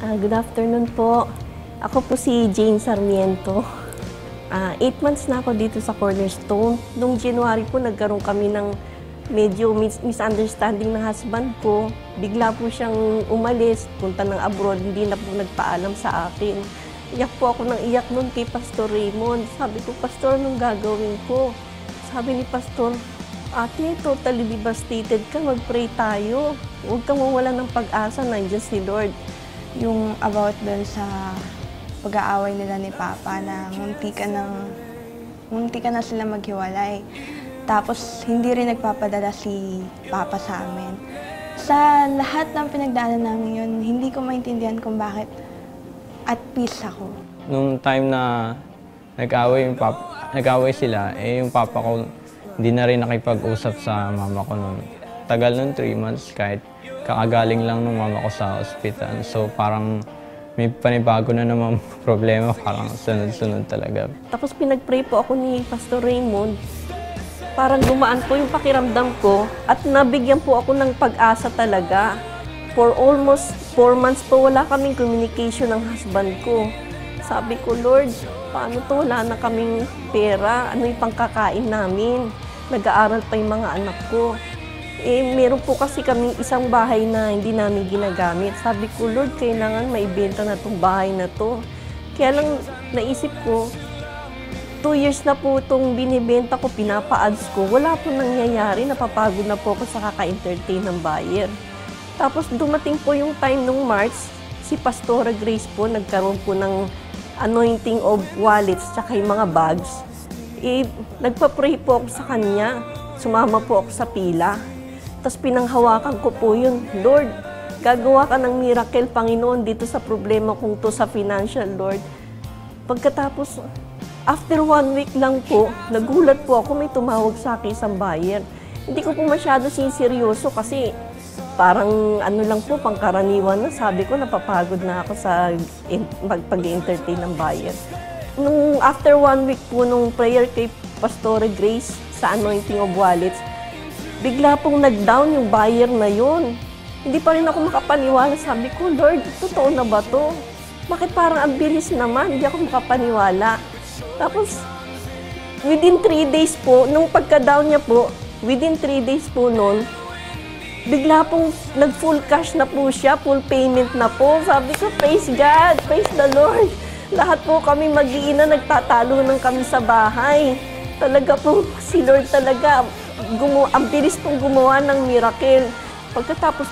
Good afternoon po. Ako po si Jane Sarmiento. 8 months na ako dito sa Cornerstone. Noong January po, nagkaroon kami ng medyo misunderstanding ng husband ko. Bigla po siyang umalis, punta ng abroad, hindi na po nagpaalam sa akin. Iyak po ako ng iyak noon kay Pastor Raymond. Sabi ko, Pastor, anong gagawin ko? Sabi ni Pastor, Ate, totally devastated ka, mag-pray tayo. Huwag kang mawala ng pag-asa, nandiyan si Lord. Yung about dun sa pag-aaway nila ni Papa na munti ka na sila maghiwalay. Tapos hindi rin nagpapadala si Papa sa amin. Sa lahat ng pinagdaanan namin yun, hindi ko maintindihan kung bakit at peace ako. Nung time na nag-away sila, yung Papa ko hindi na rin nakipag-usap sa mama ko noon. Tagal nun, 3 months, kahit kakagaling lang ng mama ko sa ospital. So parang may panibago na naman problema, parang sunod-sunod talaga. Tapos pinag-pray po ako ni Pastor Raymond. Parang gumaan po yung pakiramdam ko at nabigyan po ako ng pag-asa talaga. For almost 4 months po wala kaming communication ng husband ko. Sabi ko, Lord, paano to? Wala na kaming pera. Ano yung pangkakain namin? Nag-aaral pa yung mga anak ko. Meron po kasi kaming isang bahay na hindi namin ginagamit. Sabi ko, Lord, kailangan maibenta na itong bahay na to. Kaya lang naisip ko, 2 years na po itong binibenta ko, pinapa-ads ko. Wala po nangyayari, napapagod na po ako sa kaka-entertain ng buyer. Tapos dumating po yung time nung March, si Pastora Grace po nagkaroon po ng anointing of wallets tsaka yung mga bags. Nagpa-pray po ako sa kanya, sumama po ako sa pila. Tapos pinanghawakan ko po yun, Lord, gagawa ka ng miracle, Panginoon, dito sa problema kong to sa financial, Lord. Pagkatapos, after 1 week lang po, nagulat po ako, may tumawag sa akin isang buyer. Hindi ko po masyado sinseryoso kasi parang ano lang po, pangkaraniwan na. Sabi ko, napapagod na ako sa pag-entertain ng buyer. Nung after 1 week po nung prayer kay Pastor Grace sa anointing of wallets, bigla pong nag-down yung buyer na yun. Hindi pa rin ako makapaniwala. Sabi ko, Lord, totoo na ba to? Bakit parang ang bilis naman? Hindi ako makapaniwala. Tapos, within 3 days po, nung pagka-down niya po, within 3 days po noon, bigla pong nag-full cash na po siya, full payment na po. Sabi ko, praise God, praise the Lord. Lahat po kami mag-iina, nagtatalo ng kami sa bahay. Talaga po, si Lord talaga, ang bilis pong gumawa ng miracle. Pagkatapos